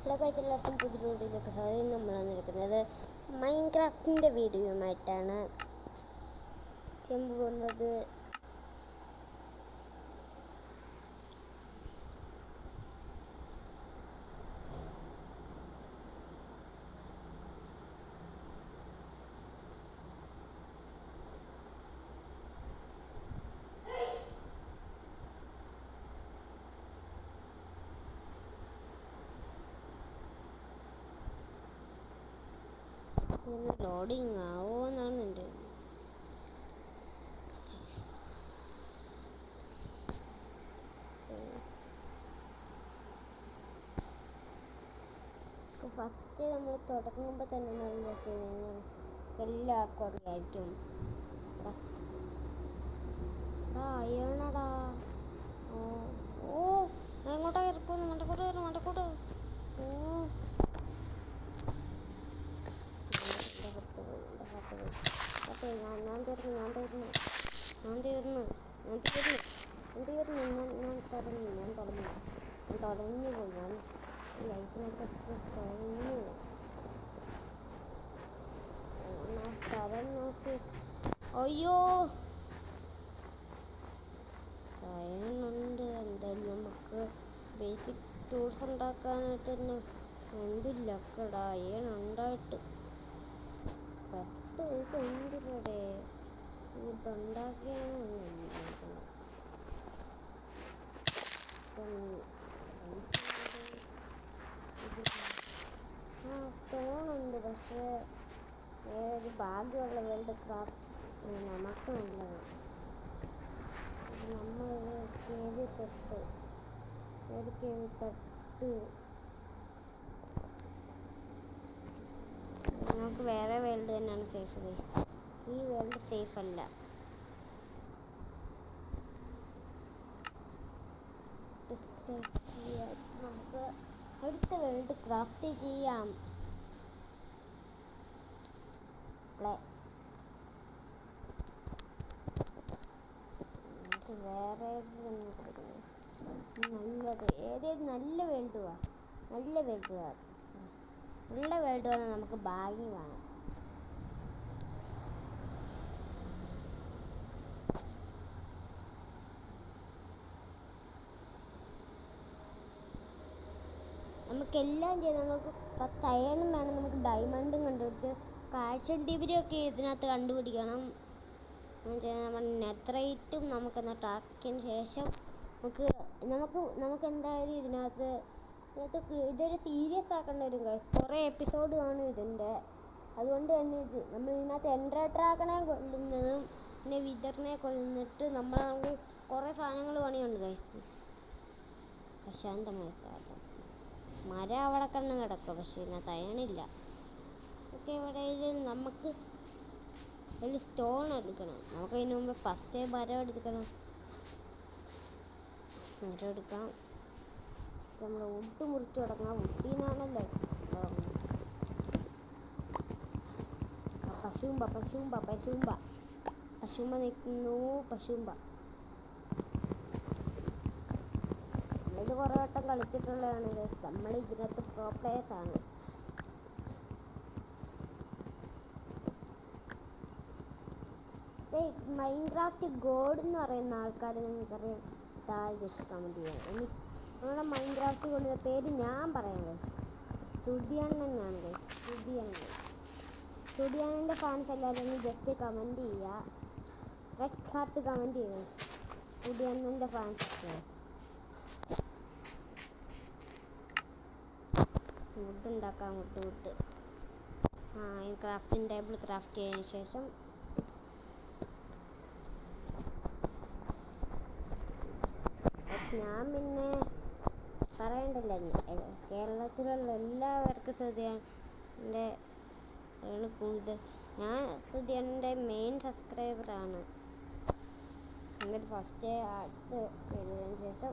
എല്ലാവർക്കും പുതിയ വീഡിയോയിലേക്ക് സ്വാഗതം. നമ്മൾ വന്നിരിക്കുന്നത് മൈൻക്രാഫ്റ്റിൻ്റെ വീഡിയോയുമായിട്ടാണ് പോകുന്നത്. ലോഡിങ് ആവോ എന്നാണ് എൻ്റെ ഫസ്റ്റ് നമ്മൾ തുടങ്ങുമ്പോൾ തന്നെ എന്താണെന്ന് വെച്ച് കഴിഞ്ഞാൽ എല്ലാവർക്കും അറിയായിരിക്കും. അയ്യണടാ ഓ എങ്ങോട്ടാ ഇറക്കുന്നു? മണ്ടക്കൂട്ട് ഞാൻ തീർന്നു പോയി. ഞാൻ ലൈഫിനൊക്കെ തുടങ്ങി സ്ഥലം നോക്കി. അയ്യോ ചയനുണ്ട്. എന്തായാലും നമുക്ക് ബേസിക് ടൂൾസ് ഉണ്ടാക്കാനായിട്ട് തന്നെ എന്ത് ലക്കടാ ഏനുണ്ടായിട്ട് എന്തിനടെ ഇതുണ്ടാക്കിയാണ് സ്റ്റോണുണ്ട്. പക്ഷേ ഒരു ഭാഗ്യമുള്ള വേൾഡ് ക്രാഫ്റ്റ് നമുക്ക് നല്ലത്. നമ്മൾ കേവി തൊട്ട് നമുക്ക് വേറെ വേൾഡ് തന്നെയാണ് സേഫ്. ഈ വേൾഡ് സേഫ് അല്ല. നമുക്ക് അടുത്ത വേൾഡ് ക്രാഫ്റ്റ് ചെയ്യാം. നമുക്ക് വേറെ നല്ലത് ഏതേലും നല്ല വേൾഡ് വന്നാൽ നമുക്ക് ഭാഗ്യമാണ്. നമുക്കെല്ലാം ചെയ്ത് നമുക്ക് ഫസ്റ്റ് അയണും വേണം. നമുക്ക് ഡയമണ്ടും കണ്ടുപിടിച്ച് കാൽഷ്യം ഡിഗ്രിയൊക്കെ ഇതിനകത്ത് കണ്ടുപിടിക്കണം. നമ്മൾ നെത്രൈറ്റും നമുക്ക് എന്നിട്ട് ആക്കിയതിന് ശേഷം നമുക്ക് എന്തായാലും ഇതിനകത്ത് ഇതൊരു സീരിയസ് ആക്കേണ്ട വരും ഗൈസ്. കുറേ എപ്പിസോഡ് കാണും ഇതിൻ്റെ. അതുകൊണ്ട് തന്നെ നമ്മൾ ഇതിനകത്ത് എൻഡർ ഡ്രാഗണെ കൊല്ലുന്നതും പിന്നെ വിതറിനെ കൊല്ലുന്നിട്ട് നമ്മളാണെങ്കിൽ കുറേ സാധനങ്ങൾ പണിയുണ്ട് ഗൈസ്. അശാന്തമായ സാധനം മരം അവിടെ കണ്ണ് കിടക്കുക. പക്ഷേ ഇതിനകത്ത് അയണില്ല. ഓക്കെ, ഇവിടെ നമുക്ക് വലിയ സ്റ്റോൺ എടുക്കണം. നമുക്ക് അതിന് മുമ്പ് ഫസ്റ്റ് മരം എടുക്കണം. മരം എടുക്കാം. നമ്മൾ ഉട്ട് മുറിച്ച് തുടങ്ങാം. ഉട്ടീന്നാണല്ലോ പശുമ്പ നിൽക്കുന്നു. നമ്മളിത് കുറേ വട്ടം കളിച്ചിട്ടുള്ളതാണ്. നമ്മൾ ഇതിനകത്ത് പ്രോ പ്ലേയേഴ്സ് ആണ്. പക്ഷേ മൈൻക്രാഫ്റ്റ് ഗോഡ് എന്ന് പറയുന്ന ആൾക്കാർ നിങ്ങൾക്കറിയാം, താഴെ ജസ്റ്റ് കമൻറ്റ് ചെയ്യാം. നമ്മുടെ മൈൻക്രാഫ്റ്റ് കൊണ്ടുള്ള പേര് ഞാൻ പറയാം ഗൈസ്. തുതിയണ്ണനാണ് ഗൈസ്. തുതിയണ്ണൻ്റെ ഫാൻസ് എല്ലാവരും ജസ്റ്റ് കമൻറ്റ് ചെയ്യുക. റെഡ് ഹാർട്ട് കമൻറ്റ് ചെയ്യുക. തുതിയണ്ണൻ്റെ ഫാൻസ് ഒക്കെ വുഡ് ഉണ്ടാക്കാം. വുഡ് ഈ ക്രാഫ്റ്റിംഗ് ടേബിൾ ക്രാഫ്റ്റ് ചെയ്തതിന് ശേഷം ഞാൻ പിന്നെ പറയണ്ടല്ലോ, കേരളത്തിലുള്ള എല്ലാവർക്കും സുധിയൻ്റെ കൂടുതൽ. ഞാൻ സുധിയൻ്റെ മെയിൻ സബ്സ്ക്രൈബറാണ്. എന്നിട്ട് ഫസ്റ്റ് ആർട്സ് ചെയ്തതിന് ശേഷം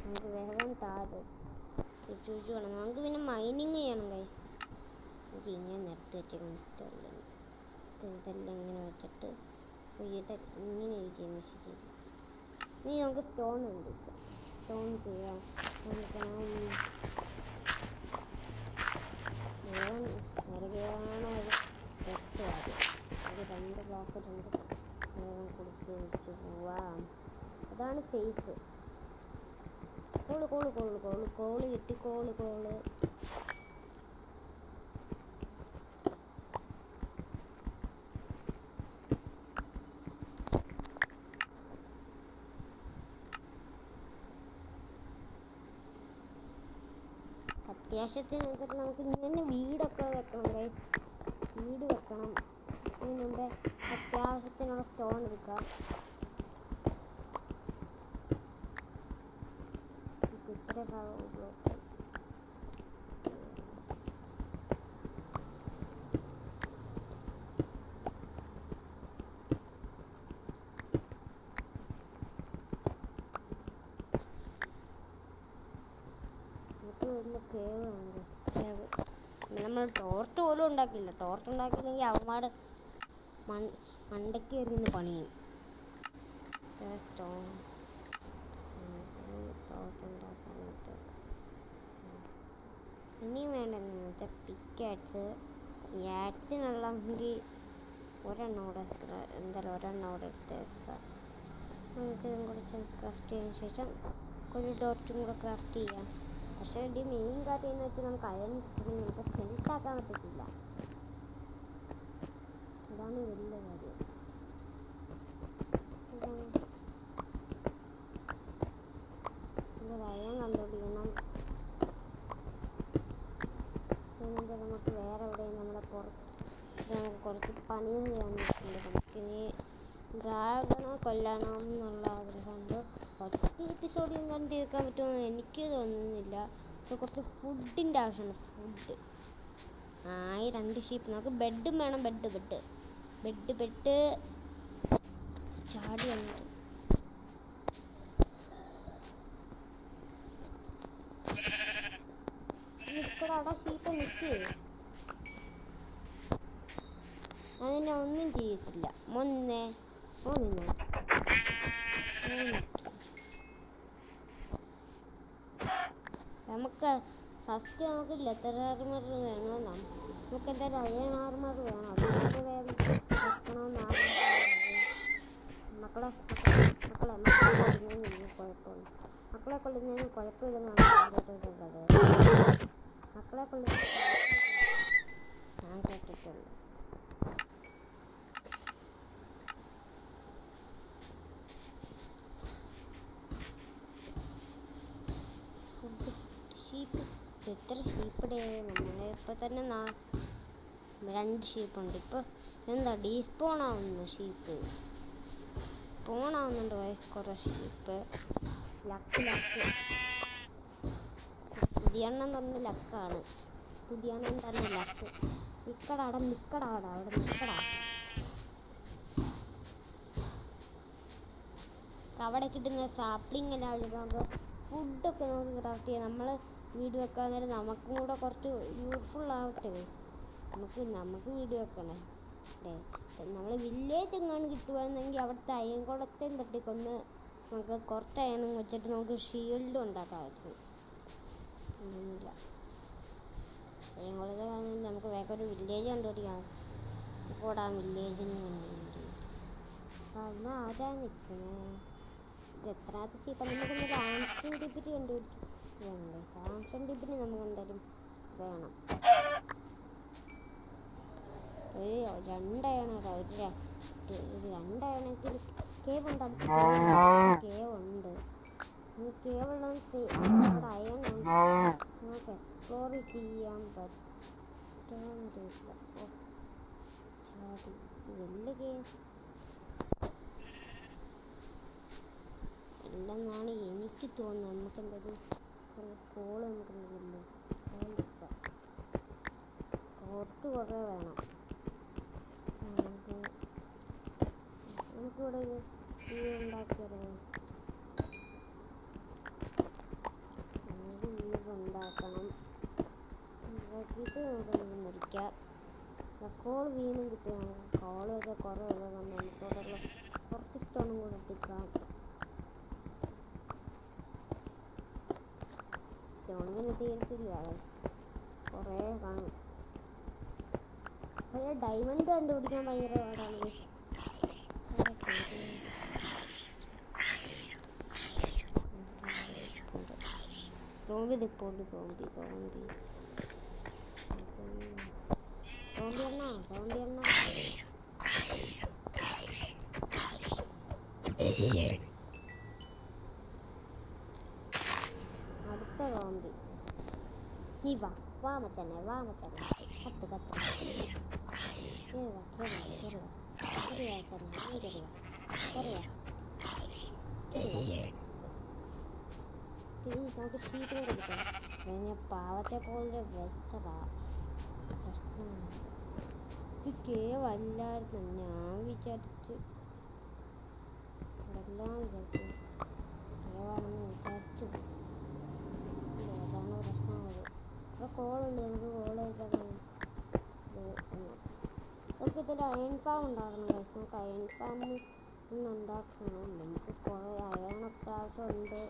നമുക്ക് വേഗം ചൂച്ചു വേണം. നമുക്ക് പിന്നെ മൈനിങ് ചെയ്യണം ഗൈസ്. എനിക്ക് ഇങ്ങനെ നിരത്തി വെച്ചേക്കുന്ന ഇഷ്ടമല്ല. ഇതെല്ലാം ഇങ്ങനെ വെച്ചിട്ട് ഇങ്ങനെ ചെയ്യുന്ന ശരിയല്ല. ഇനി നമുക്ക് സ്റ്റോൺ കണ്ടുപിടിക്കാം. സ്റ്റോൺ ചെയ്യാം. നിറകയാണ് ഒരു ടെസ്റ്റ് ആദ്യം. ഒരു 2 ബ്ലോക്ക് 2 വേഗം കുടിച്ച് വെച്ച് പോവാം. അതാണ് സേഫ്. കോള് കിട്ടി. അത്യാവശ്യത്തിന് വെച്ചിട്ട് നമുക്ക് ഇങ്ങനെ വീടൊക്കെ വെക്കണം ഗൈസ്. വീട് വെക്കണം. അതിന് മുമ്പേ അത്യാവശ്യത്തിനുള്ള സ്റ്റോൺ എടുക്കാം. ഇത്ര ബ്ലോക്ക് വലിയ കേവ്. നമ്മൾ ടോർട്ട് പോലും ഉണ്ടാക്കില്ല. ടോർട്ട് ഉണ്ടാക്കിയില്ലെങ്കിൽ അവന്മാർ മണ്ടയ്ക്ക് എറിയുന്ന പണിയും. ടോർട്ട് ഉണ്ടാക്കാനായിട്ട് ഇനിയും വേണ്ടെന്ന് വെച്ചാൽ പിക്കാക്സ്. ഈ ആക്സിനുള്ളെങ്കിൽ ഒരെണ്ണം കൂടെ എടുത്ത് വെക്കുക. നമുക്ക് ഇതും കൂടെ ക്രാഫ്റ്റ് ചെയ്തതിന് ശേഷം ഒരു ഡോർട്ടും കൂടെ ക്രാഫ്റ്റ് ചെയ്യാം. പക്ഷേ ഇതിൻ്റെ മെയിൻ കാര്യം എന്ന് വെച്ചാൽ നമുക്ക് അയൺ കിട്ടണമെങ്കിൽ നമുക്ക് സ്മെൽറ്റ് ആക്കാൻ പറ്റത്തില്ല. അതാണ് വലിയ കാര്യം. അയൺ കണ്ടുപിടിക്കണം. പിന്നെ നമുക്ക് വേറെ എവിടെയും നമ്മുടെ നമുക്ക് കുറച്ച് പണികൾ ചെയ്യാൻ പറ്റുന്നുണ്ട്. നമുക്കിനി ഡ്രാഗണെ കൊല്ലണം എന്നുള്ള ആഗ്രഹമുണ്ട്. ഒറ്റ എപ്പിസോഡിൽ എന്താണ് തീർക്കാൻ പറ്റുമെന്ന് എനിക്ക് തോന്നുന്നില്ല. കുറച്ച് ഫുഡിൻ്റെ ആവശ്യമുണ്ട്. Food 2 sheep. നമുക്ക് ബെഡും വേണം. ബെഡ് ചാടി വന്നിട്ട് നിൽക്കടാ ഷീപ്പ് നിൽക്ക്. അതിനെ ഒന്നും ചെയ്യത്തില്ല. നമുക്ക് ഫസ്റ്റ് നമുക്ക് ലെതർ ആർമർ വേണം. നമുക്ക് എന്തായാലും അയൺ ആർമർ വേണം. അതുകൊണ്ട് വേഗം വെക്കണമെന്നാണ്. മക്കളെ കൊള്ളുന്നതിന് കുഴപ്പമില്ലെന്നാണ് കേട്ടിട്ടുള്ളത്. ഞാൻ കേട്ടിട്ടുള്ളൂ. ഷീപ്പ് എത്ര ഷീപ്പിടെ നമ്മളിപ്പോൾ തന്നെ 2 ഷീപ്പുണ്ട്. ഇപ്പോൾ എന്താ ഡീസ്പോൺ ആവുന്നു. ഷീപ്പ് സ്പോണാവുന്നുണ്ട്. കുറേ ഷീപ്പ്. ലക്ക് പുതിയ എണ്ണം തന്നെ ലക്കാണ്. പുതിയ എണ്ണം തന്നെ ലക്ക്. നിക്കടാ അവിടെ നിക്കടാ. അവിടെ കിട്ടുന്ന സാപ്ലിങ് എല്ലാം വെച്ചിട്ട് നമുക്ക് ഫുഡൊക്കെ നമുക്ക് ക്രാഫ്റ്റ് ചെയ്യാം. നമ്മൾ വീട് വെക്കാൻ നേരം നമുക്കും കൂടെ കുറച്ച് യൂസ്ഫുൾ ആവട്ടെ. നമുക്ക് വീട് വെക്കണേ അല്ലേ. നമ്മൾ വില്ലേജ് എങ്ങാനും കിട്ടുവാണെങ്കിൽ അവിടുത്തെ അയ്യൻകുളത്തെയും തട്ടിക്കൊന്ന് നമുക്ക് കുറച്ച് അയണം വെച്ചിട്ട് നമുക്ക് ഷീൽഡ് ഉണ്ടാക്കാമായിരുന്നു. ഒന്നുമില്ല. അയ്യൻകുളത്തെ കാരണം നമുക്ക് വേഗം ഒരു വില്ലേജ് കണ്ടുപിടിക്കാം. ഇപ്പോൾ ആ വില്ലേജിന് അന്ന് ആരാ നിൽക്കണേ. ഇത് എത്രാമത്തെ ഷീപ്പാണ്. നമുക്കൊന്ന് ആൻഷൻ ഡിബിരി കണ്ടുപിടിക്കും. ആൻഷൻ ഡിബിരി നമുക്ക് എന്തായാലും വേണം. ഒരു 2 അയണെങ്കിൽ കേവ് ഉണ്ട്. കേവ് ഉണ്ട്. കേവുള്ള അവിടെ അയൺ നമുക്ക് എക്സ്പ്ലോർ ചെയ്യാൻ പറ്റാണ്ടില്ല. വലിയ കേവ് അല്ലെന്നാണ് എനിക്ക് തോന്നുന്നത്. നമുക്ക് എന്തായാലും കോള് നമുക്കുണ്ടല്ലോ. കോട്ട് കുറേ വേണം. നമുക്കിവിടെ ഉണ്ടാക്കിയത് ഉണ്ടാക്കണം. ഉണ്ടാക്കിയിട്ട് നമുക്കൊന്ന് മുറിക്കാം. കോൾ വീണ്ടും കിട്ടുക. കോളൊക്കെ കുറേ ഉള്ളതുകൊണ്ട് നമുക്കവിടെയുള്ള കുറച്ച് സ്റ്റോണും കൂടെ ഇട്ടിക്കാം. അങ്ങനെ തീരത്തില്ല, കുറേ കാണും. പക്ഷേ ഡയമണ്ട് കണ്ടുപിടിക്കാൻ ഭയങ്കര പാടാണ്. സോംബി നിൽപ്പുണ്ട്, സോംബി എണ്ണ. അടുത്ത സോംബി. നീ വാ മച്ചാനെ. കത്ത് നമുക്ക് ഷീറ്റിനെ കിട്ടാം. ഞാൻ പാവത്തെ പോലെ വെച്ചതാ. ഇത് കേവല്ലായിരുന്നു. ഞാൻ വിചാരിച്ചു കേവാണെന്ന് വിചാരിച്ചു. അതാണ് പ്രശ്നമായത്. ഇവിടെ കോളുണ്ട്, നമുക്ക് കോൾ കഴിക്കാൻ. നമുക്ക് ഇതിൽ അയൺ ഫാം ഉണ്ടാക്കണം. നമുക്ക് അയൺ ഫാം ഒന്ന് ഉണ്ടാക്കണം. നമുക്ക് കുറേ അയണൊക്കെ ആവശ്യമുണ്ട്.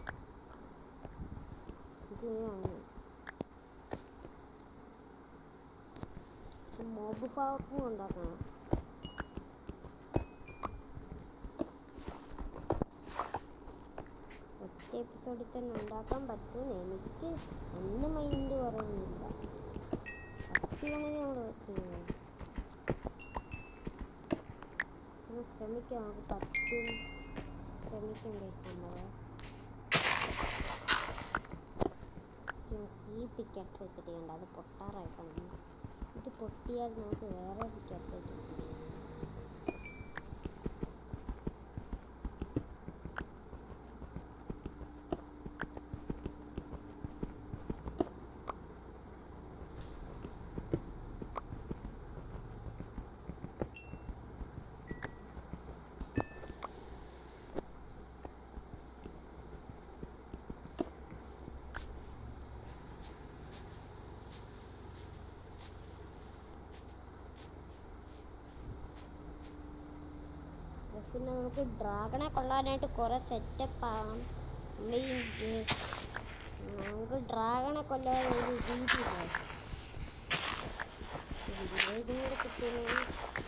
മോബ് ഫാമും ഉണ്ടാക്കണം. ഒറ്റ എപ്പിസോഡിൽ തന്നെ ഉണ്ടാക്കാൻ പറ്റുമെന്ന് എനിക്ക് ഒന്നും മൈൻഡ് പറയുന്നില്ല. പറ്റുകയാണെങ്കിൽ നമ്മൾ ശ്രമിക്കാം. നമുക്ക് പറ്റും, ശ്രമിക്കണ്ടേ നമ്മൾ. ഈ പിക്കറ്റ് വെച്ചിട്ട് ചെയ്യണ്ട, അത് പൊട്ടാറായിട്ടാണ്. ഇത് പൊട്ടിയാൽ നമുക്ക് വേറെ പിക്കറ്റ് വെച്ചിട്ട് പിന്നെ നമുക്ക് ഡ്രാഗണെ കൊള്ളാനായിട്ട് കുറേ സെറ്റപ്പ് ആവണം. നമുക്ക് ഡ്രാഗണെ കൊല്ലാൻ ഒരു രീതിയില്ല. ഇതും കൂടെ കിട്ടിയെങ്കിൽ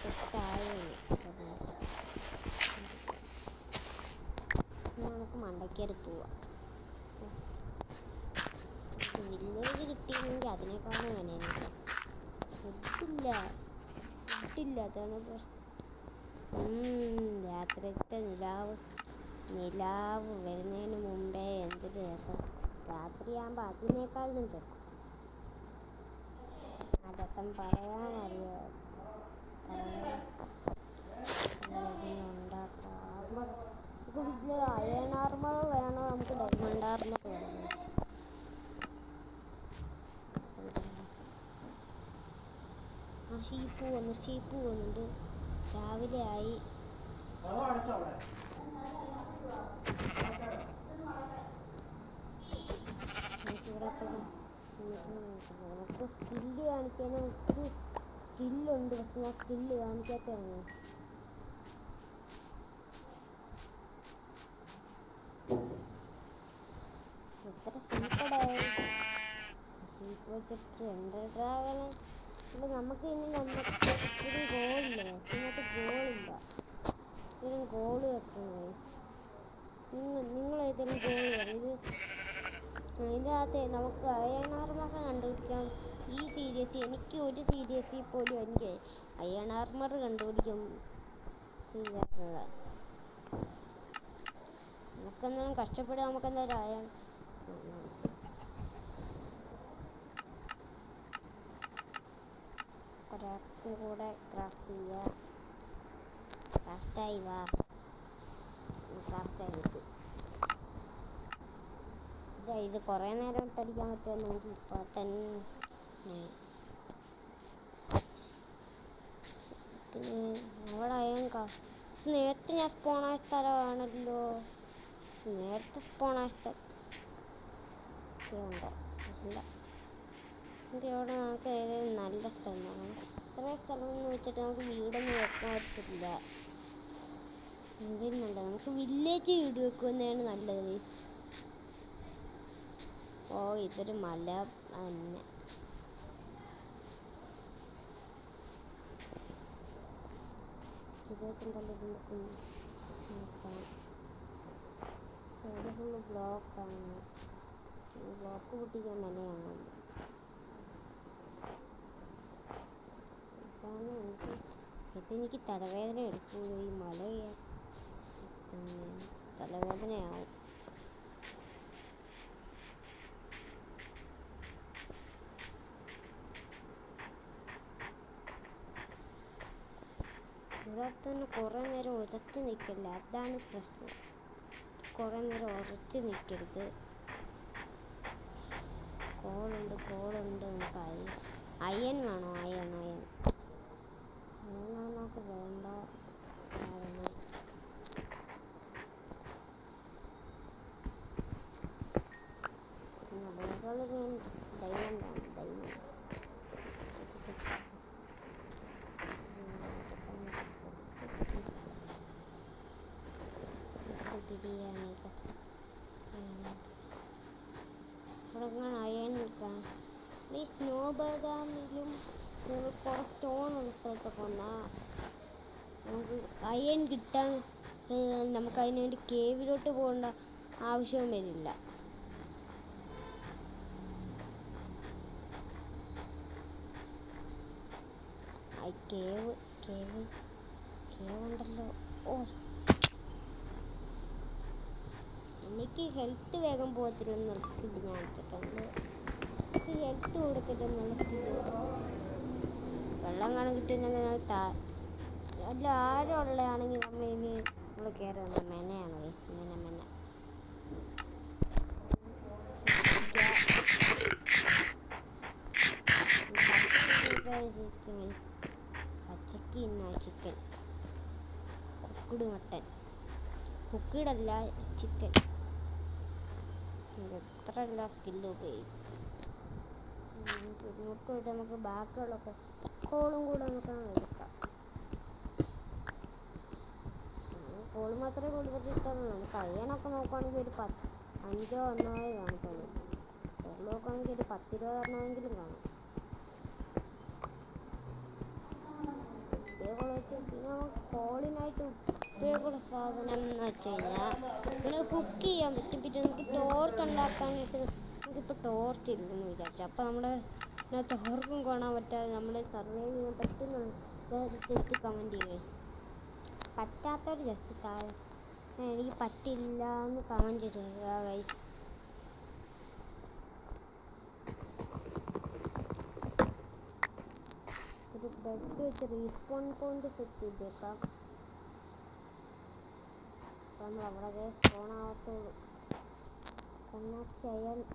സെറ്റായിരുന്നു. നമുക്ക് മണ്ടയ്ക്കറി പോവാം. വില്ലേജ് കിട്ടിയെങ്കിൽ അതിനേക്കാളും വേണേനില്ല. ഫുഡില്ല, അതാണ് പ്രശ്നം. രാത്രിത്തെ നിലാവ് വരുന്നതിന് മുമ്പേ എന്തൊരു രസം. രാത്രിയാകുമ്പോൾ അതിനേക്കാളും രസം. ആ രസം പറയാനറിയോ. ഉണ്ടാക്കാം. നമുക്ക് ഇതിൽ അയൺ ആർമർ വേണോ, നമുക്ക് ഡയമണ്ട് ആർമർ വേണോ? ഷീപ്പ് പോകുന്നുണ്ട്. രാവിലെ ആയി. നമുക്ക് സ്കില്ല് കാണിക്കാൻ ഒത്തിരി സ്കില്ലുണ്ട്. പക്ഷെ ഞാൻ സ്കില്ല് കാണിക്കാത്തതാണ്. എത്ര ഷീപ്പ് വെച്ചിട്ട് എൻ്റെ ഡ്രാഗനെ നമുക്ക് ഇനി ഇത്തിരി ഗോളില്ല. ഇതിനും ഗോള് വെക്കുന്നത്. നിങ്ങൾ ഏതെങ്കിലും ഗോൾ വരും. ഇതിൻ്റെ അകത്ത് നമുക്ക് അയൺ ആർമർ കണ്ടുപിടിക്കാം. ഈ സീരീസ് എനിക്ക് ഒരു സീരീസിൽ പോലും എനിക്ക് അയൺ ആർമർ കണ്ടുപിടിക്കാൻ ചെയ്യാറില്ല. നമുക്കെന്തായാലും കഷ്ടപ്പെടാൻ നമുക്കെന്തായാലും അയൺ ക്രാഫ്റ്റും കൂടെ ക്രാഫ്റ്റ് ചെയ്യുക. ക്രാഫ്റ്റായി വാ. ക്രാഫ്റ്റായിട്ട് ഇത് കുറേ നേരം ഇട്ടടിക്കാൻ പറ്റുമോ നമുക്ക് ഇപ്പോൾ തന്നെ. പിന്നെ അവിടെ നേരത്തെ ഞാൻ സ്പോണായ സ്ഥലമാണല്ലോ. നേരത്തെ സ്പോണായ സ്ഥലം ഉണ്ടോ? ഇല്ല. ഇവിടെ നമുക്ക് ഏതെങ്കിലും നല്ല സ്ഥലം വേണം. ഇത്ര സ്ഥലമെന്ന് വെച്ചിട്ട് നമുക്ക് വീടൊന്നും വെക്കാൻ പറ്റില്ല. എന്തെങ്കിലും നല്ലത് നമുക്ക് വില്ലേജ് വീട് വെക്കുന്നതാണ് നല്ലത്. ഇതൊരു മല തന്നെ. ഫുള്ള് ബ്ലോക്കാണ്. ബ്ലോക്ക് പൊട്ടിക്കാൻ മലയാണ്. ഇതെനിക്ക് തലവേദന എടുക്കുള്ളൂ. ഈ മല തലവേദനയാവും. ഇവിടെ തന്നെ കുറേ നേരം ഉറച്ച് നിൽക്കില്ല, അതാണ് പ്രശ്നം. കുറേ നേരം ഉറച്ച് നിൽക്കരുത്. കോളുണ്ട് നമുക്ക് അയൺ വേണോ? അയൺ നമുക്ക് വേണ്ട. ബിരിയാണി അയൺ നിൽക്കാൻ ഈ സ്നോ ബദാമിലും കുറേ സ്റ്റോണുള്ള സ്ഥലത്തൊക്കെ വന്നാൽ നമുക്ക് അയൺ കിട്ടാൻ നമുക്ക് അതിന് വേണ്ടി കേവിലോട്ട് പോകേണ്ട ആവശ്യവും വരില്ല. കേവ് ഉണ്ടല്ലോ. എനിക്ക് ഹെൽത്ത് വേഗം പോകത്തില്ലെന്നുള്ള സ്കില്ല് ഞാൻ എടുത്തിട്ടുണ്ട്. ഹെൽത്ത് കൊടുത്തിട്ടെന്നുള്ള സ്കില്ല് വെള്ളം കാണാൻ കിട്ടുന്നെങ്കിൽ അല്ല ആഴമുള്ളതാണെങ്കിൽ നമ്മൾ കയറി വന്ന മെനയാണ്. മെന പച്ചക്ക് ചിക്കൻ മട്ടൻ കുക്കിഡല്ല ചിക്കൻ. എത്ര എല്ലാ സ്കില്ലും ഉപയോഗിക്കും. നമുക്ക് ബാക്കിയുള്ളൊക്കെ കോളും കൂടെ നമുക്ക് എടുക്കാം. കോള് മാത്രമേ കൂടുതൽ ഇഷ്ടമുള്ളൂ. നമുക്ക് അയ്യണൊക്കെ നോക്കുകയാണെങ്കിൽ ഒരു 5 1 കാണത്തുള്ളൂ. കോള് നോക്കുകയാണെങ്കിൽ ഒരു 10-20 എണ്ണമെങ്കിലും കാണും. പിന്നെ നമുക്ക് കോളിനായിട്ട് ഉപയോഗമുള്ള സാധനം എന്ന് വെച്ച് കഴിഞ്ഞാൽ നമ്മൾ കുക്ക് ചെയ്യാൻ പറ്റും. പിന്നെ നമുക്ക് ടോർച്ച് ഉണ്ടാക്കാനായിട്ട് നമുക്കിപ്പോൾ ടോർച്ച് ഇല്ലെന്ന് വിചാരിച്ചു. അപ്പോൾ നമ്മുടെ ടോർച്ചും കാണാൻ പറ്റാതെ നമ്മൾ സർവൈവ് ചെയ്യാൻ പറ്റുന്നുള്ളൂ. ജസ്റ്റ് കമൻറ്റ് ചെയ്യുക. പറ്റാത്തവർ ജസ്റ്റ് താഴെ എനിക്ക് പറ്റില്ല എന്ന് കമൻറ്റ് ചെയ്യുക ഗൈസ്. ഒരു ബെഡ് വെച്ച് റീസ്പോൺ പോയിന്റ് സെറ്റ് ചെയ്തേക്കാം. അപ്പം നമ്മൾ അവിടെ സ്പോൺ ആവത്തുള്ളൂ. എന്നാൽ ചെയ്യാനില്ല.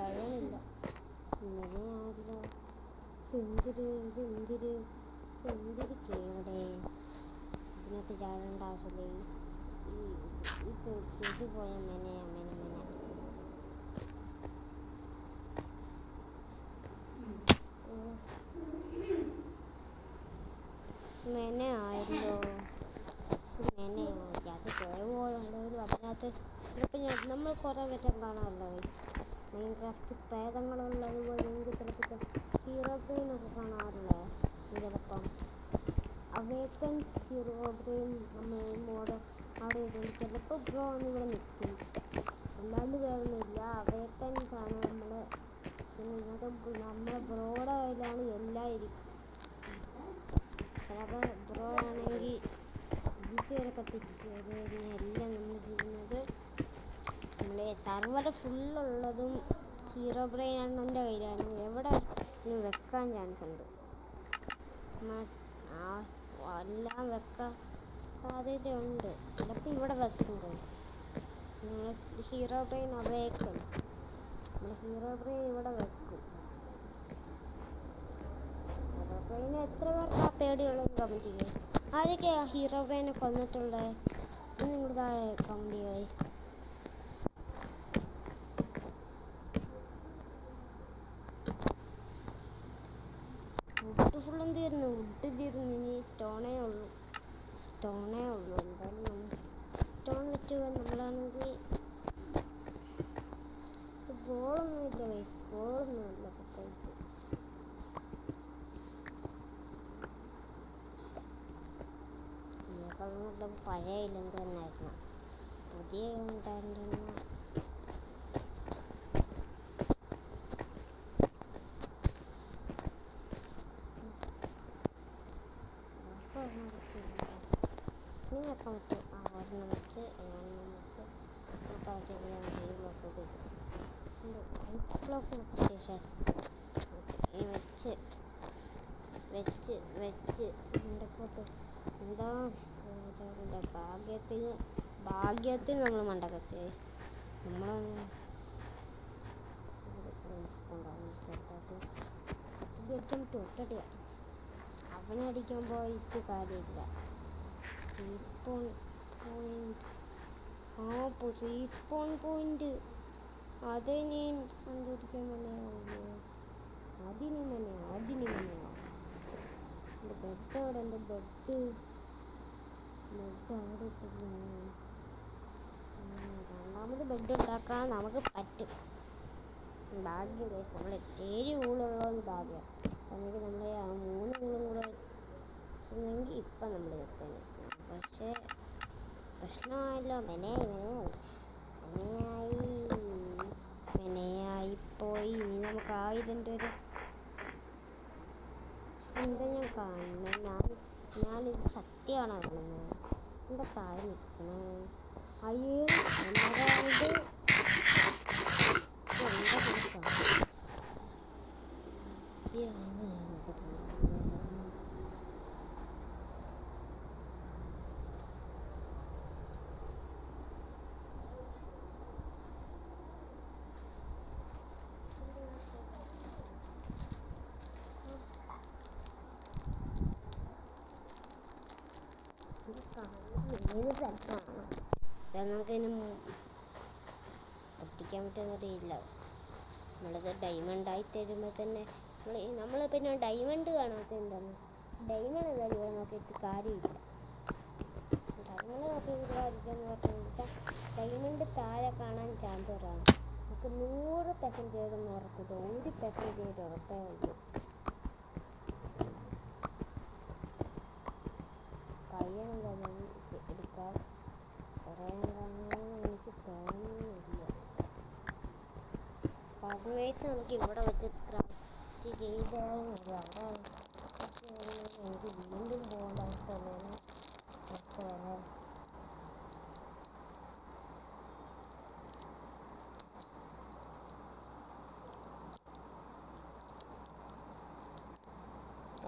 അയണില്ല. ഇങ്ങനെയാണല്ലോ. എന്തൊരു കേവിടെ ഇതിനകത്ത് ചാടേണ്ട ആവശ്യമില്ല. ഇത് പോയ മെനയായല്ലോ. അത് കേവുകളുണ്ടെങ്കിലും അതിനകത്ത് ചിലപ്പോൾ നമ്മൾ കുറേ പറ്റം കാണാമല്ലോ. മൈൻക്രാഫ്റ്റ് പ്രേതങ്ങളുള്ളത് പോലെ എനിക്ക് ചിലപ്പോൾ ഹീറോ ബ്രെയിനൊക്കെ കാണാറില്ലേ. ചിലപ്പം അവേക്കൻ ഹീറോ ബ്രെയിൻ നമ്മൾ മോഡ് അവിടെ ഇടും. ചിലപ്പോൾ ബ്രോ ഇവിടെ നിൽക്കും. അല്ലാണ്ട് വേറൊന്നുമില്ല. അവേക്കൻ ആണ് നമ്മൾ. പിന്നെ ഇതിനകത്ത് നമ്മളെ ബ്രോയുടെ കയ്യിലാണ് എല്ലാം ഇരിക്കും. ചിലപ്പോൾ ബ്രോ ആണെങ്കിൽ വരെ കത്തിച്ച് എല്ലാം നമ്മൾ ചെയ്യുന്നത്. നമ്മൾ സർവർ ഫുള്ളുള്ളതും ഹീറോ ബ്രെയിൻ അണ്ണൻ്റെ കയ്യിലാണ്. എവിടെ വെക്കാൻ ചാൻസ് ഉണ്ട്. എല്ലാം വെക്കാൻ സാധ്യതയുണ്ട്. ചിലപ്പോൾ ഇവിടെ വെക്കും. ഹീറോ ബ്രെയിൻ അവേക്കൻ നമ്മൾ ഹീറോ ബ്രെയിൻ ഇവിടെ വെക്കും. ഹീറോ ബ്രെയിന് എത്ര പേർക്ക് ആ പേടിയുള്ളതെന്ന് കമൻറ്റ് ചെയ്യുക. ആരൊക്കെയാ ഹീറോ ബ്രെയിനെ കൊന്നിട്ടുള്ളത് നിങ്ങൾ താഴെ കമൻറ്റ് ചെയ്യുക. വുഡ് ഫുള്ളും തീർന്നു. ഇനി സ്റ്റോണേ ഉള്ളൂ. എന്തായാലും സ്റ്റോൺ വെച്ച് നമ്മളാണെങ്കിൽ വെക്കാൻ പറ്റും. ഒരെണ്ണം വെച്ച് വെച്ച് എന്താ ഭാഗ്യത്തിൽ നമ്മൾ മണ്ടക്കത്തി നമ്മളൊന്ന് അവനെ അടിക്കാൻ പോയിട്ട് കാര്യമില്ല. റീസ്പോൺ പോയിന്റ് അത് നീ കണ്ടുപിടിക്കാൻ മതിയാവില്ലേ? അതിന് മതിയാവും. എൻ്റെ ബെഡ് അവിടെ, എൻ്റെ ബെഡ് അവിടെ ഇട്ടിരുന്നു. രണ്ടാമത് ബെഡ് ഉണ്ടാക്കാൻ നമുക്ക് പറ്റും. ഭാഗ്യം നമ്മൾ 7 ഊളുള്ളത് ഭാഗ്യം. അല്ലെങ്കിൽ നമ്മൾ 3 ഊളും കൂടെ വെച്ചെങ്കിൽ ഇപ്പം നമ്മൾ എത്തേനെ. പക്ഷേ പ്രശ്നമായല്ലോ. മെനയായിപ്പോയി. ഇനി നമുക്ക് 1000 രൂപ. എന്താ ഞാൻ കാണുന്നത്? ഞാനിത് സത്യമാണോ കാണുന്നത്? എന്താ താഴെ നിൽക്കണേ? അയ്യോ എന്താ നമുക്കിതിന് പൊട്ടിക്കാൻ പറ്റുമെന്നറിയില്ല. നമ്മളത് ഡയമണ്ടായി തരുമ്പോൾ തന്നെ നമ്മൾ പിന്നെ ഡയമണ്ട് കാണാത്ത എന്താണ്? ഡയമണ്ട് എന്തായാലും ഇവിടെ നോക്കിയിട്ട് കാര്യമില്ല. ഡയമണ്ട് നോക്കിയിട്ട് കാര്യമില്ലെന്ന് പറഞ്ഞാൽ ഡയമണ്ട് താഴെ കാണാൻ ചാൻസ് കുറവാണ്. നമുക്ക് 100% ഒന്നും ഉറപ്പില്ല. 1% ഉറപ്പേ ഉള്ളൂ. കയ്യെന്തായാലും എടുക്കാൻ എനിക്ക് തോന്നുന്നില്ല. പതിവേച്ച് നമുക്ക് ഇവിടെ വെച്ച് ക്രാഫ്റ്റ് ചെയ്താൽ മതി. അവിടെ എനിക്ക് വീണ്ടും പോകേണ്ട അവസ്ഥയാണ്.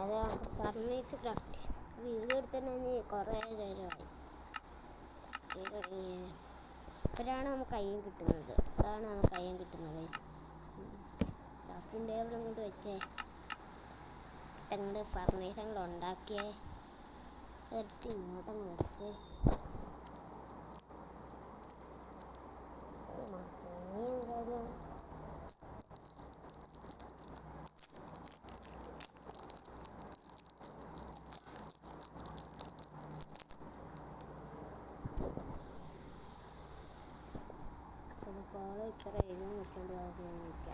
അത് പറഞ്ഞിട്ട് ക്രാഫ്റ്റ് വീഡിയോ എടുത്തന്നെ കുറേ നേരമായി ചെയ്ത് തുടങ്ങിയത്. ഇപ്പോഴാണ് നമുക്ക് കയ്യും കിട്ടുന്നത്. ക്രാഫ്റ്റിംഗ് ടേബിൾ അങ്ങോട്ട് വെച്ചേ. അങ്ങോട്ട് ഫർണിച്ചർ അങ്ങോട്ട് ഉണ്ടാക്കിയേ. എടുത്ത് ഇങ്ങോട്ടങ്ങ് വെച്ചേ. എന്തായാലും ഇത്ര എഴുതി വെക്കേണ്ട കാര്യമൊന്നുമില്ല.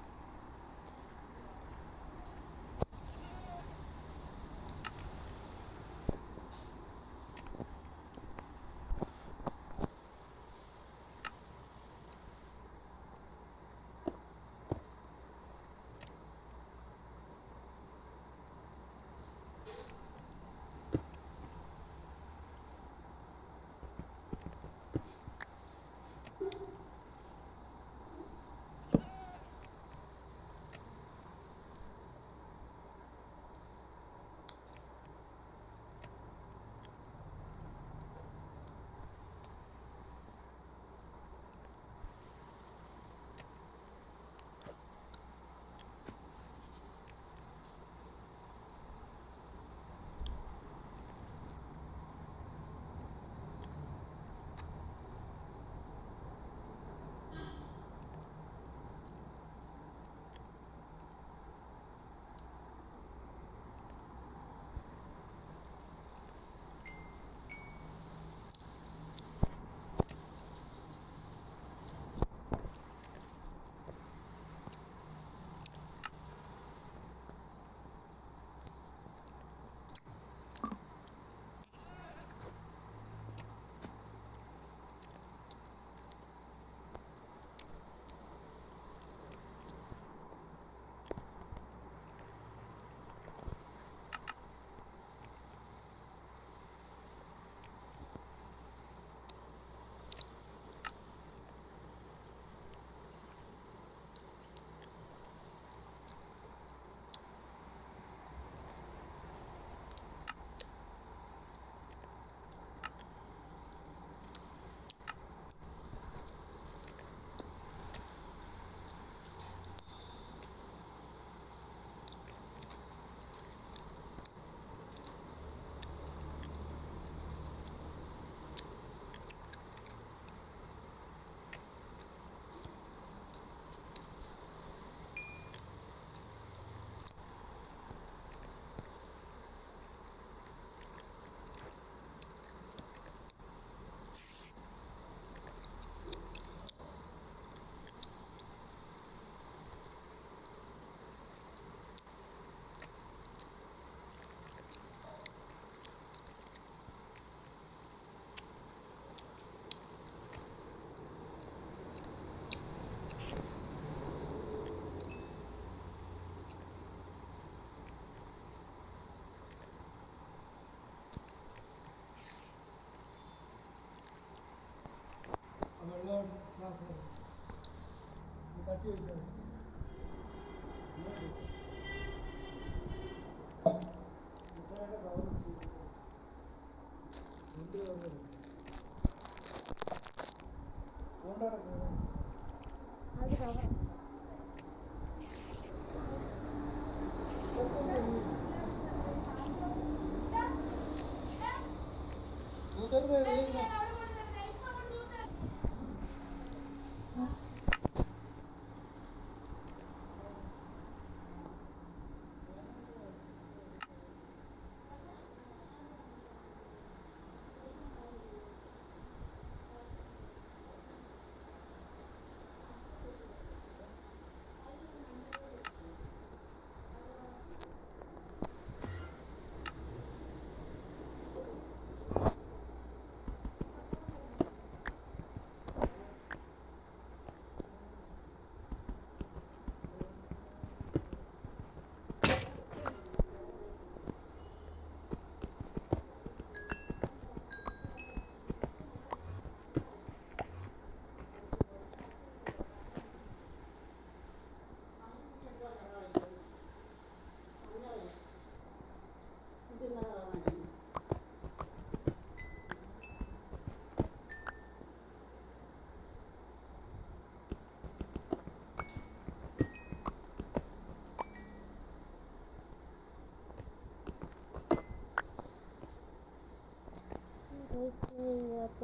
അത് കവർ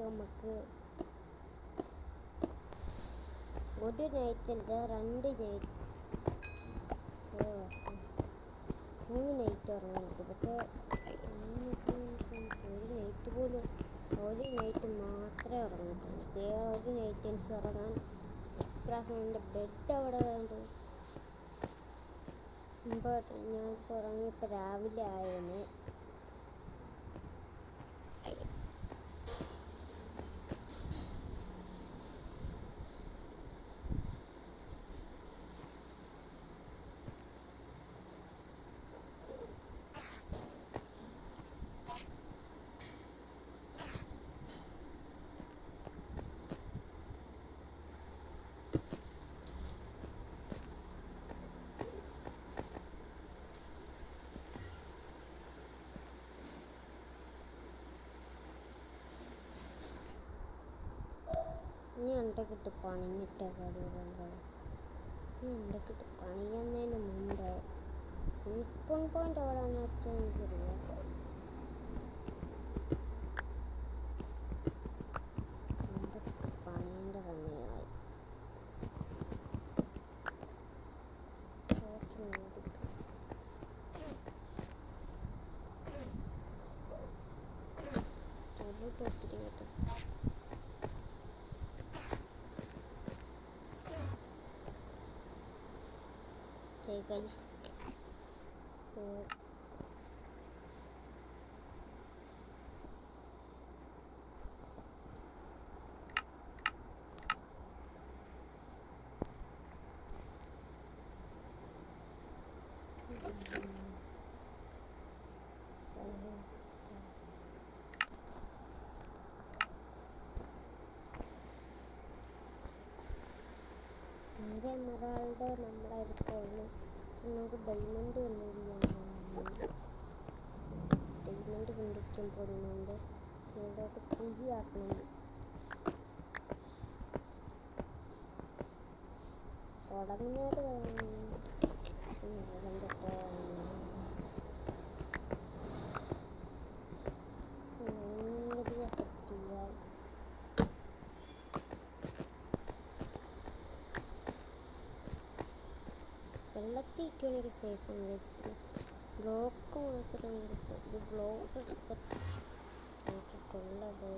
നമുക്ക് ഒരു നൈറ്റല്ല 2 നൈറ്റ് 3 നൈറ്റ് ഉറങ്ങുന്നുണ്ട്. പക്ഷേ ഒരു നൈറ്റ് മാത്രമേ ഉറങ്ങിയിട്ടുള്ളൂ. വേറെ ഒരു നൈറ്റ് എനിക്ക് ഉറങ്ങാൻ ഇപ്രാവശ്യം എൻ്റെ ബെഡ് അവിടെ വേണ്ട. ഞാനിപ്പോൾ ഉറങ്ങിയപ്പോൾ രാവിലെ ആയേനെ. ഇനി എന്തൊക്കെ പണിഞ്ഞിട്ടൊക്കെ എന്തൊക്കെ പണിയുന്നതിന് മുമ്പ് സ്പൂൺ പോയിന്റ് എവിടെയാണെന്ന് വെച്ചാൽ എനിക്കറിയാം. പണിയേണ്ട സമയമായി. Okay guys, so എമറാൾഡ് നമ്മളെ എടുക്കുള്ളൂ. നമുക്ക് ഡയമണ്ട് കണ്ടുപിടിക്കാൻ പോകുന്നുണ്ട്. ഇവിടോട്ട് കുഴി ആക്കണം. തുടങ്ങിയിട്ട് സെറ്റ് ചെയ്യാം. വെള്ളത്തിരിക്കുകയാണെങ്കിൽ സേഫാണ്. ബ്ലോക്ക് മാത്രമേ ഒരു ബ്ലോക്ക് എടുത്തിട്ടുള്ളത്.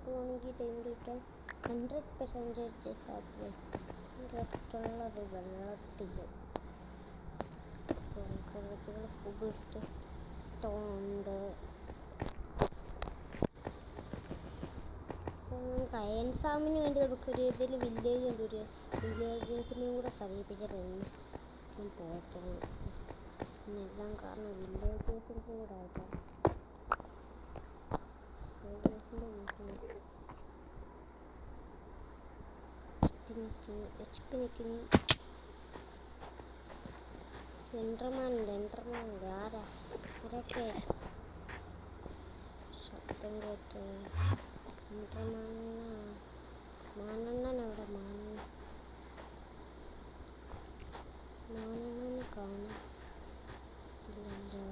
പോകണമെങ്കിൽ ടൈം കിട്ടാൻ 100% രസമുള്ളത് വെള്ളത്തിൽ സ്റ്റോൺ ഉണ്ട്. അയൺ ഫാമിന് വേണ്ടി നമുക്കൊരു ഏതെങ്കിലും വില്ലേജ് ഉണ്ട്, ഒരു വില്ലേജസിനെയും കൂടെ കരയിപ്പിച്ചിട്ടാണ് ഞാൻ പോകത്തുള്ളൂ. എല്ലാം കാരണം വില്ലേജസിൻ്റെ കൂടെ ആയിട്ടാണ്. HP നിൽക്കുന്നു. എൻഡർമാൻ ആരൊക്കെ ശബ്ദം കേട്ട് മാനണ്ണൻ അവിടെ മാനണ്ണനെ കാണാം. ഇല്ലല്ലോ.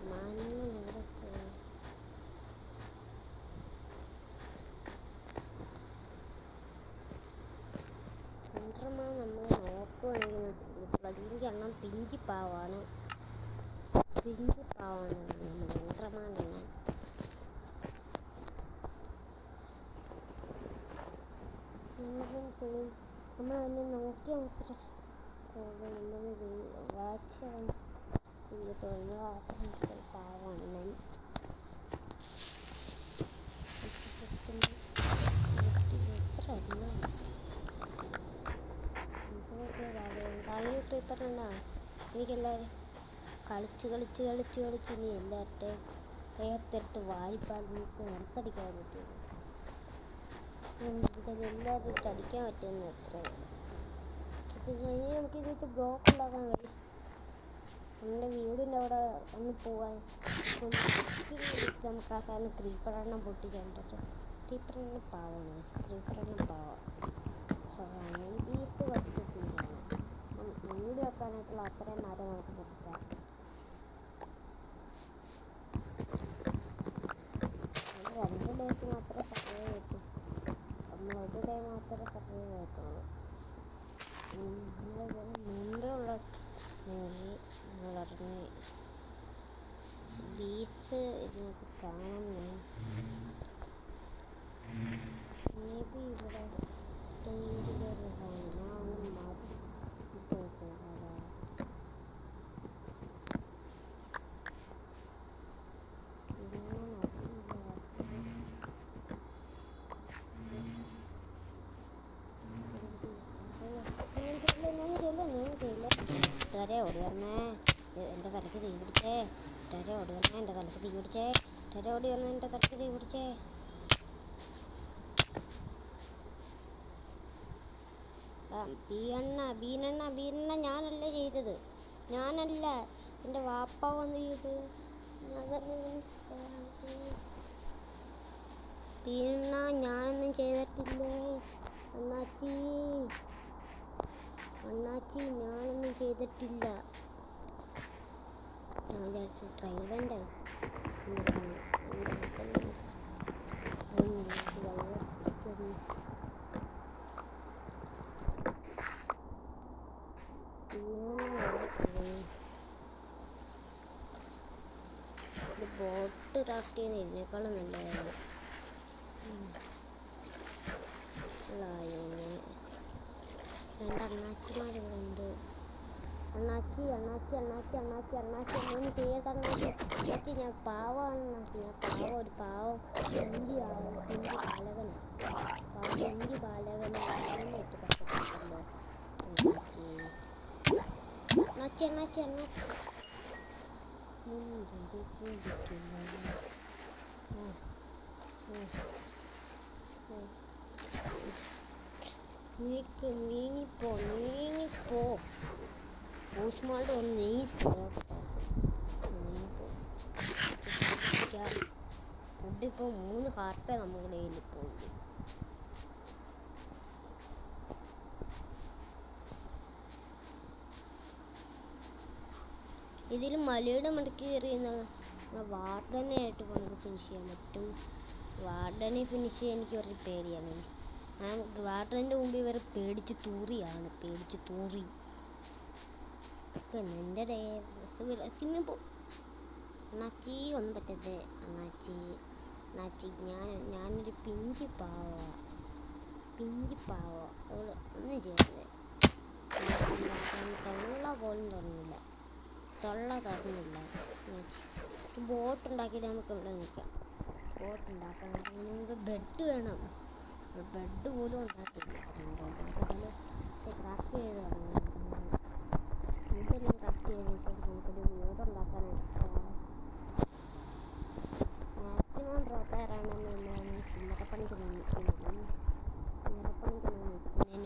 മാനണ്ണൻ എവിടെ പോയി? എൻഡർമാൻ നമ്മൾ നോക്കുകയാണെങ്കിൽ 15 എണ്ണം പിഞ്ചി പാവാണ് നമ്മൾ എൻഡർമാൻ തന്നെ. നമ്മൾ തന്നെ നോക്കിയാൽ മാത്രം നമ്മൾ വാച്ച് ചെയ്യത്തുള്ളൂ. അത്ര പാവാണ്. എത്ര എണ്ണം ക്രീപ്പറുണ്ടോ? എനിക്കെല്ലാവരും കളിച്ച് ഇനി എല്ലാവരുടെയും ദേഹത്തെടുത്ത് വാരിപ്പാൽ നമുക്ക് നിലത്തടിക്കാൻ പറ്റുള്ളൂ. എല്ലാവരും അടിക്കാൻ പറ്റുന്ന എത്രയാണ്. നമുക്കിത് വെച്ച് ബ്ലോക്ക് ഉണ്ടാക്കാൻ കഴിയും. നമ്മുടെ വീടിൻ്റെ അവിടെ ഒന്ന് പോകാൻ നമുക്ക് ആ സാധനം ക്രീപ്പറെണ്ണം പൊട്ടിക്കാൻ പറ്റും. ക്രീപ്പറെണ്ണം പാവമാണ്. ബീഫ് കത്തിച്ചിരിക്കുകയാണ്. വീട് വെക്കാനായിട്ടുള്ള അത്രയും മരം നമുക്ക് കിട്ടാം. അത് 2 ഡേയ്ക്ക് മാത്രമേ സർവൈവ് കിട്ടൂ. നമ്മൾ 1 ഡേ മാത്രമേ സർവൈവ് ആയിട്ടുള്ളൂ. മുമ്പെയുള്ള വളർന്ന് ബീച്ച് ഇതിനകത്ത് കാണാൻ മേ ബി ഇവിടെ ഓടി വരണേ, എൻ്റെ തലയ്ക്ക് തീ പിടിച്ചേ. ഓടി വരണേ, എൻ്റെ തലയ്ക്ക് തീ പിടിച്ചേ. ഓടി വരണേ, എൻ്റെ തലയ്ക്ക് തീ പിടിച്ചേ. ബീനണ്ണ ഞാനല്ല ചെയ്തത്. എൻ്റെ വാപ്പ വന്ന് ചെയ്ത്. ബീനണ്ണ ഞാനൊന്നും ചെയ്തിട്ടില്ലേ. അണ്ണാച്ചി ഞാനൊന്നും ചെയ്തിട്ടില്ല. ഞാൻ വിചാരിച്ചു ട്രൈഡൻ്റ് ബോട്ട് ക്രാഫ്റ്റ് ചെയ്യുന്ന ഇതിനേക്കാളും നല്ലതാണ്. രണ്ട് അണ്ണാച്ചിമാരിവിടെ ഉണ്ട്. അണ്ണാച്ചി ഒന്നും ചെയ്തണ്ണാച്ചി. ഞാൻ പാവമാണ് അണ്ണാച്ചി. ഒരു പാവം പിഞ്ചി ബാലകനാണ്. പിഞ്ചി ബാലകനെ ഇട്ട് കഷ്ടപ്പെട്ടിട്ടുണ്ടോ അണ്ണാച്ചി. നീങ്ങിപ്പോ ഊഷ്മാളുടെ ഒന്ന് നീങ്ങിപ്പോ. ഫുഡിപ്പോൾ 3 ഹാർട്ടേ നമ്മുടെ കയ്യിൽ ഇപ്പോൾ ഉണ്ട്. ഇതിൽ മലയുടെ മടക്കി കയറിയുന്ന വാർഡനെ ആയിട്ട് നമുക്ക് ഫിനിഷ് ചെയ്യാൻ പറ്റും. വാർഡനെ ഫിനിഷ് ചെയ്യാൻ എനിക്ക് ഒരു പേടിയാണ്. വാർഡൻ്റെ മുമ്പിൽ ഇവർ പേടിച്ച് തൂറി. എൻ്റെ സ്വിമ്മിംഗ് പൂൾ അണ്ണാച്ചി ഒന്നും പറ്റരുത്. അണ്ണാച്ചി അണ്ണാച്ചി ഞാനൊരു പിഞ്ചി പാവോ അവള് ഒന്നും ചെയ്യരുത്. തൊള്ള പോലും തുറന്നില്ല. ബോട്ട് ഉണ്ടാക്കിയിട്ട് നമുക്ക് ഇവിടെ നിൽക്കാം. ബോട്ട് ഉണ്ടാക്കാൻ നമുക്ക് ബെഡ് വേണം. ബെഡ് പോലും ഉണ്ടാക്കില്ല. ക്രാഫ്റ്റ് ചെയ്ത് തുടങ്ങി. ഇതെല്ലാം ക്രാഫ്റ്റ് ചെയ്തതിന് ശേഷം നമുക്കൊരു വീടുണ്ടാക്കാനായിട്ട് മാക്സിമം ഡ്രോപ്പയറാണെന്ന് ചില്ലറപ്പണിക്ക് നിൽക്കുന്നതിന്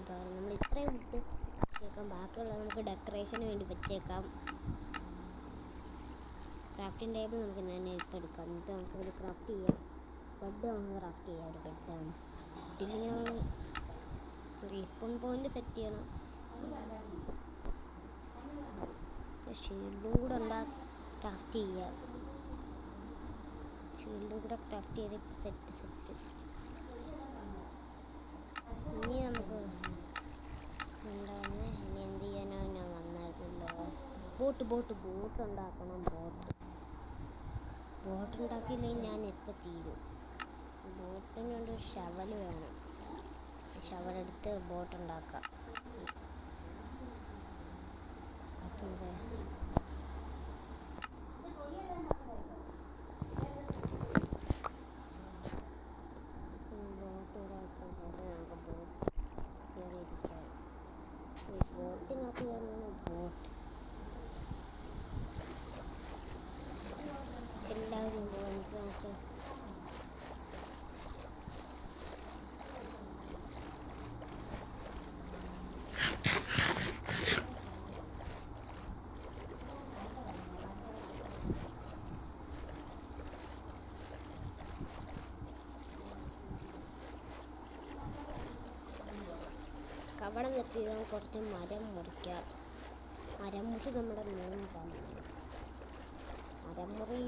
പകരം നമ്മൾ ഇത്രയും വിട്ട് വെച്ചേക്കാം. ബാക്കിയുള്ളത് നമുക്ക് ഡെക്കറേഷന് വേണ്ടി വെച്ചേക്കാം. ക്രാഫ്റ്റിംഗ് ടേബിൾ നമുക്ക് തന്നെ ഇപ്പം എടുക്കാം. എന്നിട്ട് നമുക്കത് ക്രാഫ്റ്റ് ചെയ്യാം. ബെഡ് നമുക്ക് ക്രാഫ്റ്റ് ചെയ്യാം. ഒരു ബെഡാണ് ഇല്ലെങ്കിൽ നമ്മൾ റീസ്പോൺ പോയിന്റ് സെറ്റ് ചെയ്യണം. ഷീൽഡും കൂടെ ക്രാഫ്റ്റ് ചെയ്യാം. ഷീൽഡും കൂടെ ക്രാഫ്റ്റ് ചെയ്ത് സെറ്റ്. ഇനി നമുക്ക് ഇനി എന്ത് ചെയ്യാനോ ഞാൻ വന്നായിരുന്നല്ലോ. ബോട്ട് ഉണ്ടാക്കണം. ബോട്ട് ഉണ്ടാക്കിയില്ലെങ്കിൽ ഞാൻ എപ്പോൾ തീരും. ബോട്ടിന് കൊണ്ട് ഷവൽ വേണം. ഷവലെടുത്ത് ബോട്ട് ഉണ്ടാക്കാം. അപ്പം ബോട്ടിനകത്ത് എല്ലാവരും നമുക്ക് കവടം നിർത്തി കുറച്ച് മരം മുറിക്കാം. മരം മുറി നമ്മുടെ മെയിൻ പണിയാണ്. മരം മുറി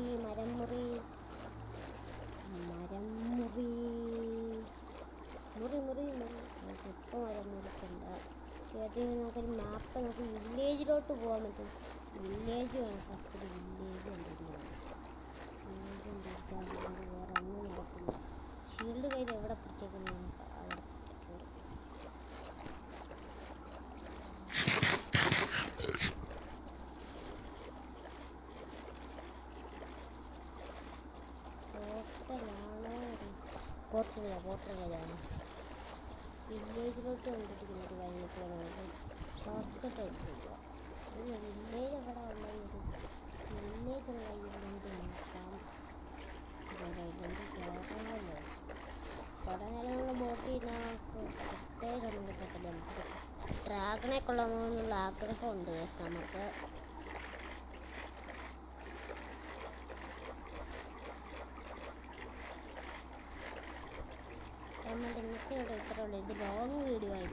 ഇപ്പോൾ മരം മുറിക്കണ്ട. നമുക്കൊരു മാപ്പ് നമുക്ക് വില്ലേജിലോട്ട് പോകാൻ പറ്റും. വില്ലേജ് വേണം. ഫസ്റ്റ് വില്ലേജ് കണ്ടുപിടിച്ചാൽ വേറെ ഒന്നും നടക്കില്ല. ഷീൽഡ് കയ്യിൽ എവിടെ പിടിച്ചേക്കുന്നു? അവിടെ പിടിച്ചിട്ടുണ്ട്. പോർട്ടലാണ് വില്ലേജിലോട്ട് കണ്ടിരിക്കുന്നത്. കഴിഞ്ഞപ്പോൾ ഷോർട്ട് കട്ട് എടുത്തില്ല. വില്ലേജ് എവിടെ ഉള്ളത്? വില്ലേജുള്ള ഐലൻഡ് നോക്കാം. കയറാമല്ലോ. കുറേ നേരം നമ്മൾ ബോട്ട് ചെയ്യുന്ന പ്രത്യേകം കിട്ടത്തില്ല. ഡ്രാഗണെ കൊള്ളാമെന്നുള്ള ആഗ്രഹമുണ്ട് നമുക്ക്. നമ്മുടെ ഇന്നത്തെ ഇവിടെ ഇത്രയുള്ളൂ. ഇത് ലോങ് വീഡിയോ ആയി